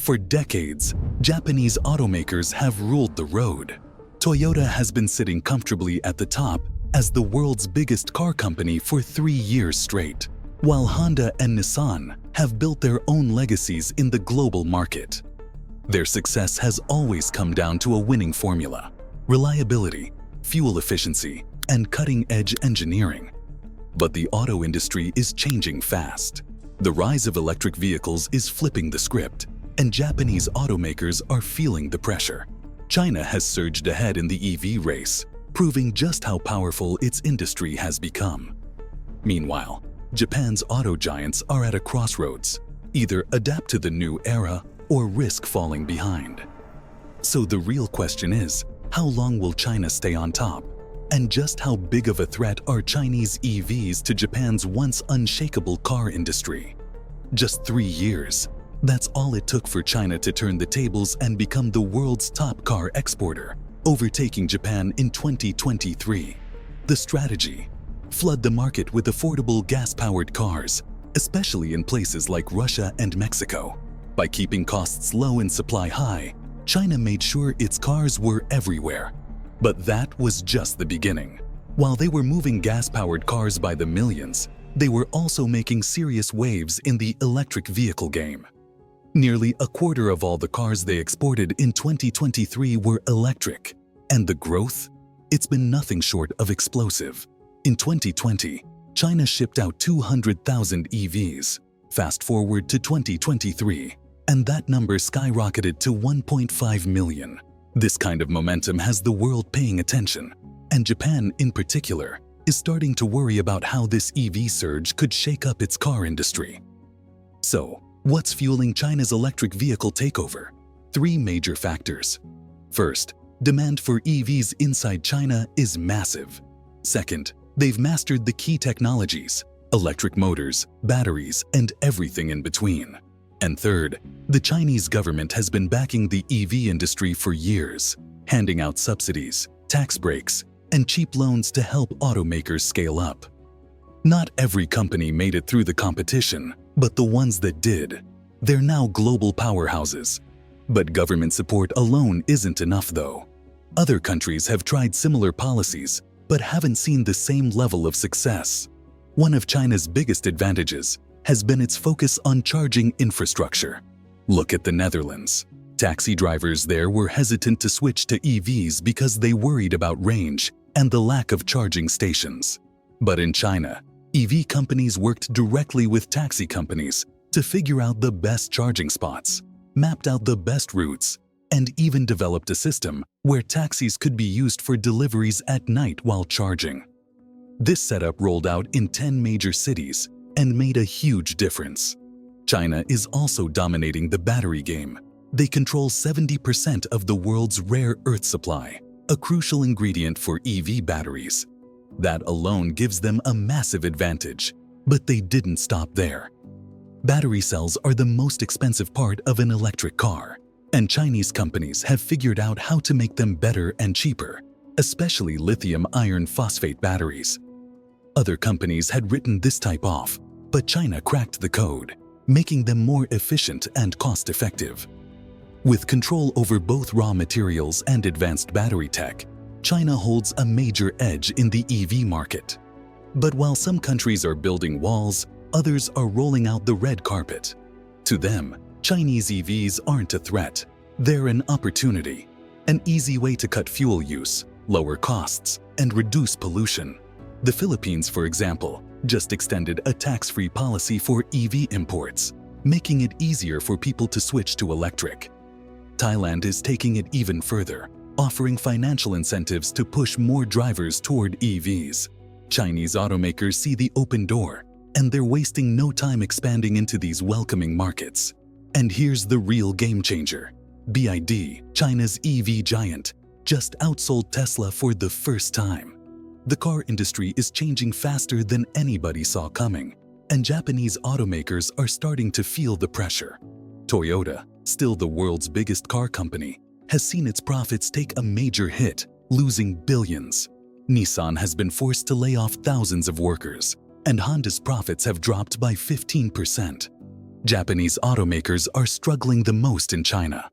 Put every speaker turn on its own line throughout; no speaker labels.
For decades, Japanese automakers have ruled the road. Toyota has been sitting comfortably at the top as the world's biggest car company for 3 years straight, while Honda and Nissan have built their own legacies in the global market. Their success has always come down to a winning formula: reliability, fuel efficiency, and cutting-edge engineering. But the auto industry is changing fast. The rise of electric vehicles is flipping the script, and Japanese automakers are feeling the pressure. China has surged ahead in the EV race, proving just how powerful its industry has become. Meanwhile, Japan's auto giants are at a crossroads: either adapt to the new era or risk falling behind. So the real question is, how long will China stay on top? And just how big of a threat are Chinese EVs to Japan's once unshakable car industry? Just 3 years. That's all it took for China to turn the tables and become the world's top car exporter, overtaking Japan in 2023. The strategy: flood the market with affordable gas-powered cars, especially in places like Russia and Mexico. By keeping costs low and supply high, China made sure its cars were everywhere. But that was just the beginning. While they were moving gas-powered cars by the millions, they were also making serious waves in the electric vehicle game. Nearly a quarter of all the cars they exported in 2023 were electric. And the growth? It's been nothing short of explosive. In 2020, China shipped out 200,000 EVs. Fast forward to 2023, and that number skyrocketed to 1.5 million. This kind of momentum has the world paying attention, and Japan in particular is starting to worry about how this EV surge could shake up its car industry. So, what's fueling China's electric vehicle takeover? 3 major factors. First, demand for EVs inside China is massive. Second, they've mastered the key technologies: electric motors, batteries, and everything in between. And third, the Chinese government has been backing the EV industry for years, handing out subsidies, tax breaks, and cheap loans to help automakers scale up. Not every company made it through the competition, but the ones that did, they're now global powerhouses. But government support alone isn't enough though. Other countries have tried similar policies, but haven't seen the same level of success. One of China's biggest advantages has been its focus on charging infrastructure. Look at the Netherlands. Taxi drivers there were hesitant to switch to EVs because they worried about range and the lack of charging stations. But in China, EV companies worked directly with taxi companies to figure out the best charging spots, mapped out the best routes, and even developed a system where taxis could be used for deliveries at night while charging. This setup rolled out in 10 major cities and made a huge difference. China is also dominating the battery game. They control 70% of the world's rare earth supply, a crucial ingredient for EV batteries. That alone gives them a massive advantage, but they didn't stop there. Battery cells are the most expensive part of an electric car, and Chinese companies have figured out how to make them better and cheaper, especially lithium iron phosphate batteries. Other companies had written this type off, but China cracked the code, making them more efficient and cost-effective. With control over both raw materials and advanced battery tech, China holds a major edge in the EV market. But while some countries are building walls, others are rolling out the red carpet. To them, Chinese EVs aren't a threat. They're an opportunity, an easy way to cut fuel use, lower costs, and reduce pollution. The Philippines, for example, just extended a tax-free policy for EV imports, making it easier for people to switch to electric. Thailand is taking it even further, offering financial incentives to push more drivers toward EVs. Chinese automakers see the open door, and they're wasting no time expanding into these welcoming markets. And here's the real game changer. BYD, China's EV giant, just outsold Tesla for the first time. The car industry is changing faster than anybody saw coming, and Japanese automakers are starting to feel the pressure. Toyota, still the world's biggest car company, has seen its profits take a major hit, losing billions. Nissan has been forced to lay off thousands of workers, and Honda's profits have dropped by 15%. Japanese automakers are struggling the most in China.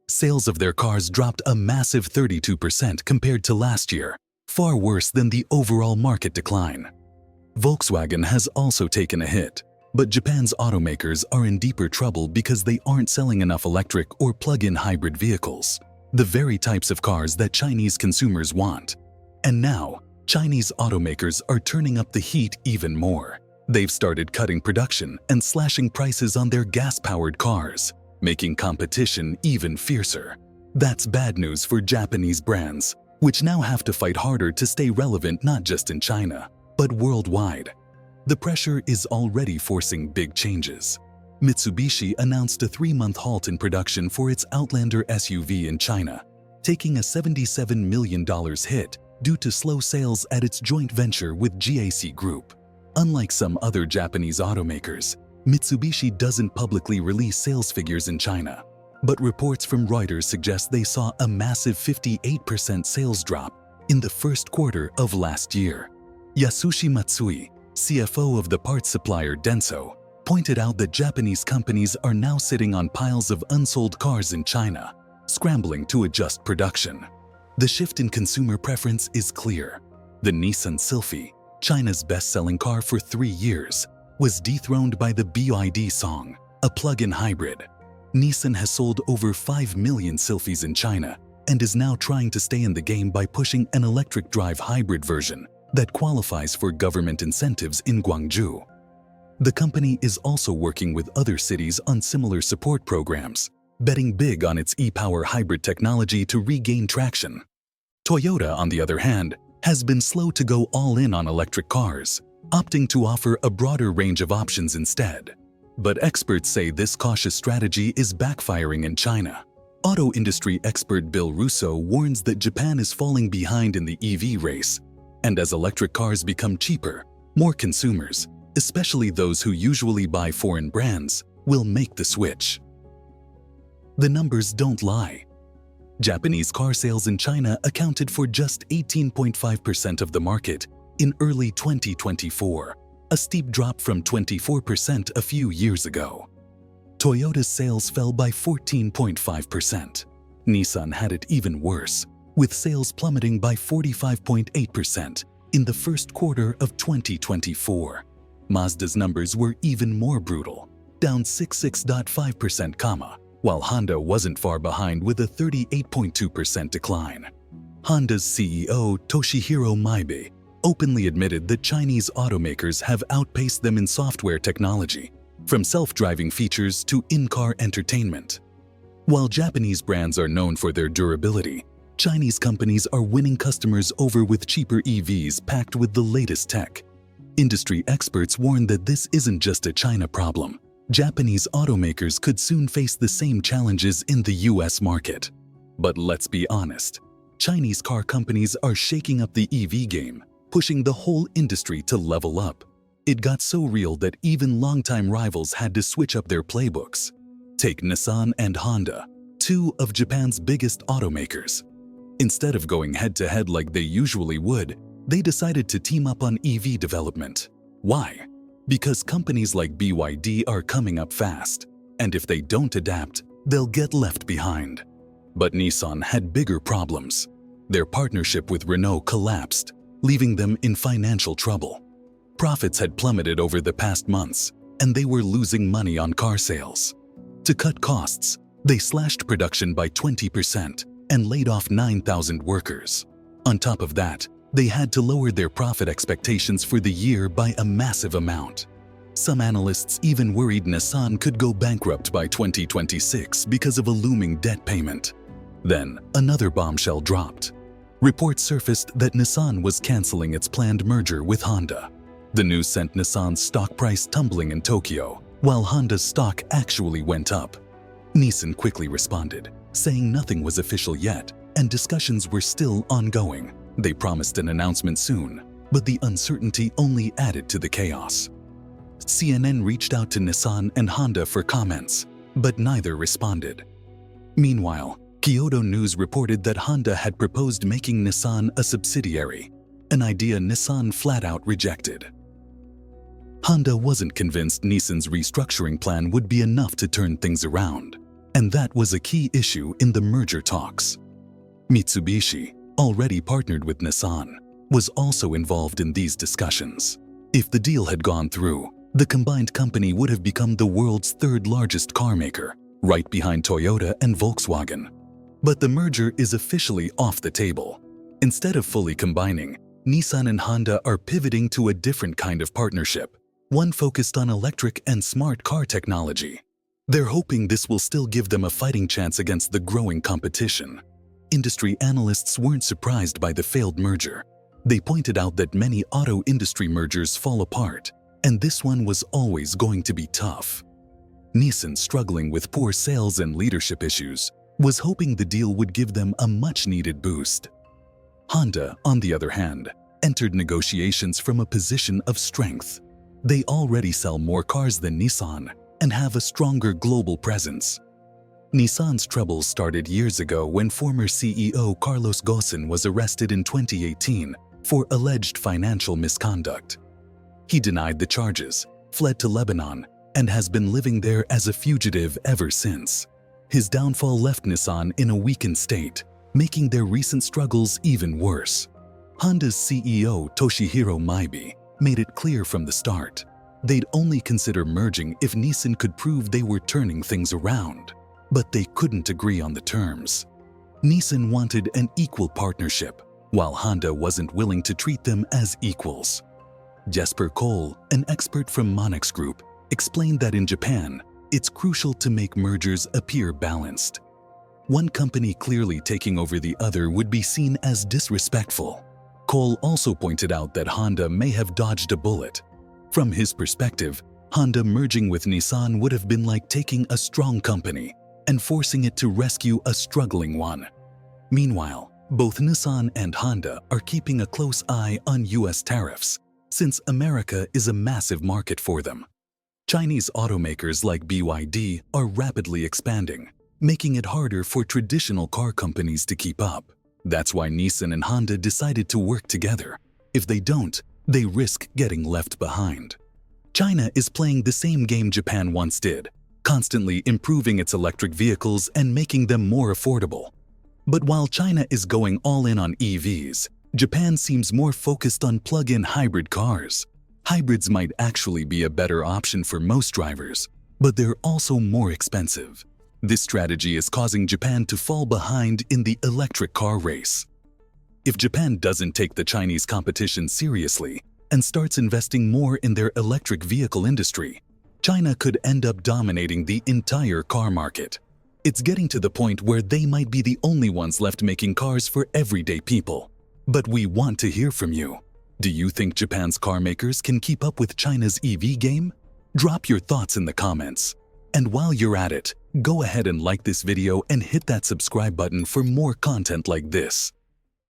Sales of their cars dropped a massive 32% compared to last year, far worse than the overall market decline. Volkswagen has also taken a hit, but Japan's automakers are in deeper trouble because they aren't selling enough electric or plug-in hybrid vehicles, the very types of cars that Chinese consumers want. And now, Chinese automakers are turning up the heat even more. They've started cutting production and slashing prices on their gas-powered cars, making competition even fiercer. That's bad news for Japanese brands, which now have to fight harder to stay relevant not just in China, but worldwide. The pressure is already forcing big changes. Mitsubishi announced a 3-month halt in production for its Outlander SUV in China, taking a $77 million hit due to slow sales at its joint venture with GAC Group. Unlike some other Japanese automakers, Mitsubishi doesn't publicly release sales figures in China, but reports from Reuters suggest they saw a massive 58% sales drop in the first quarter of last year. Yasushi Matsui, CFO of the parts supplier Denso, pointed out that Japanese companies are now sitting on piles of unsold cars in China, scrambling to adjust production. The shift in consumer preference is clear. The Nissan Sylphy, China's best-selling car for 3 years, was dethroned by the BYD Song, a plug-in hybrid. Nissan has sold over 5 million Sylphys in China and is now trying to stay in the game by pushing an electric drive hybrid version that qualifies for government incentives in Guangzhou. The company is also working with other cities on similar support programs, betting big on its e-Power hybrid technology to regain traction. Toyota, on the other hand, has been slow to go all in on electric cars, opting to offer a broader range of options instead. But experts say this cautious strategy is backfiring in China. Auto industry expert Bill Russo warns that Japan is falling behind in the EV race, and as electric cars become cheaper, more consumers, especially those who usually buy foreign brands, will make the switch. The numbers don't lie. Japanese car sales in China accounted for just 18.5% of the market in early 2024, a steep drop from 24% a few years ago. Toyota's sales fell by 14.5%. Nissan had it even worse, with sales plummeting by 45.8% in the first quarter of 2024. Mazda's numbers were even more brutal, down 66.5%, while Honda wasn't far behind with a 38.2% decline. Honda's CEO Toshihiro Maibe openly admitted that Chinese automakers have outpaced them in software technology, from self-driving features to in-car entertainment. While Japanese brands are known for their durability, Chinese companies are winning customers over with cheaper EVs packed with the latest tech. Industry experts warn that this isn't just a China problem. Japanese automakers could soon face the same challenges in the US market. But let's be honest, Chinese car companies are shaking up the EV game, pushing the whole industry to level up. It got so real that even longtime rivals had to switch up their playbooks. Take Nissan and Honda, two of Japan's biggest automakers. Instead of going head-to-head like they usually would, they decided to team up on EV development. Why? Because companies like BYD are coming up fast, and if they don't adapt, they'll get left behind. But Nissan had bigger problems. Their partnership with Renault collapsed, leaving them in financial trouble. Profits had plummeted over the past months, and they were losing money on car sales. To cut costs, they slashed production by 20% and laid off 9,000 workers. On top of that, they had to lower their profit expectations for the year by a massive amount. Some analysts even worried Nissan could go bankrupt by 2026 because of a looming debt payment. Then, another bombshell dropped. Reports surfaced that Nissan was canceling its planned merger with Honda. The news sent Nissan's stock price tumbling in Tokyo, while Honda's stock actually went up. Nissan quickly responded, saying nothing was official yet and discussions were still ongoing. They promised an announcement soon, but the uncertainty only added to the chaos. CNN reached out to Nissan and Honda for comments, but neither responded. Meanwhile, Kyodo News reported that Honda had proposed making Nissan a subsidiary, an idea Nissan flat out rejected. Honda wasn't convinced Nissan's restructuring plan would be enough to turn things around, and that was a key issue in the merger talks. Mitsubishi, already partnered with Nissan, was also involved in these discussions. If the deal had gone through, the combined company would have become the world's third-largest car maker, right behind Toyota and Volkswagen. But the merger is officially off the table. Instead of fully combining, Nissan and Honda are pivoting to a different kind of partnership, one focused on electric and smart car technology. They're hoping this will still give them a fighting chance against the growing competition. Industry analysts weren't surprised by the failed merger. They pointed out that many auto industry mergers fall apart, and this one was always going to be tough. Nissan, struggling with poor sales and leadership issues, was hoping the deal would give them a much-needed boost. Honda, on the other hand, entered negotiations from a position of strength. They already sell more cars than Nissan and have a stronger global presence. Nissan's troubles started years ago when former CEO Carlos Ghosn was arrested in 2018 for alleged financial misconduct. He denied the charges, fled to Lebanon, and has been living there as a fugitive ever since. His downfall left Nissan in a weakened state, making their recent struggles even worse. Honda's CEO Toshihiro Maibi made it clear from the start. They'd only consider merging if Nissan could prove they were turning things around. But they couldn't agree on the terms. Nissan wanted an equal partnership, while Honda wasn't willing to treat them as equals. Jesper Kohl, an expert from Monex Group, explained that in Japan, it's crucial to make mergers appear balanced. One company clearly taking over the other would be seen as disrespectful. Kohl also pointed out that Honda may have dodged a bullet. From his perspective, Honda merging with Nissan would have been like taking a strong company and forcing it to rescue a struggling one. Meanwhile, both Nissan and Honda are keeping a close eye on US tariffs, since America is a massive market for them. Chinese automakers like BYD are rapidly expanding, making it harder for traditional car companies to keep up. That's why Nissan and Honda decided to work together. If they don't, they risk getting left behind. China is playing the same game Japan once did, constantly improving its electric vehicles and making them more affordable. But while China is going all in on EVs, Japan seems more focused on plug-in hybrid cars. Hybrids might actually be a better option for most drivers, but they're also more expensive. This strategy is causing Japan to fall behind in the electric car race. If Japan doesn't take the Chinese competition seriously and starts investing more in their electric vehicle industry, China could end up dominating the entire car market. It's getting to the point where they might be the only ones left making cars for everyday people. But we want to hear from you. Do you think Japan's car makers can keep up with China's EV game? Drop your thoughts in the comments. And while you're at it, go ahead and like this video and hit that subscribe button for more content like this.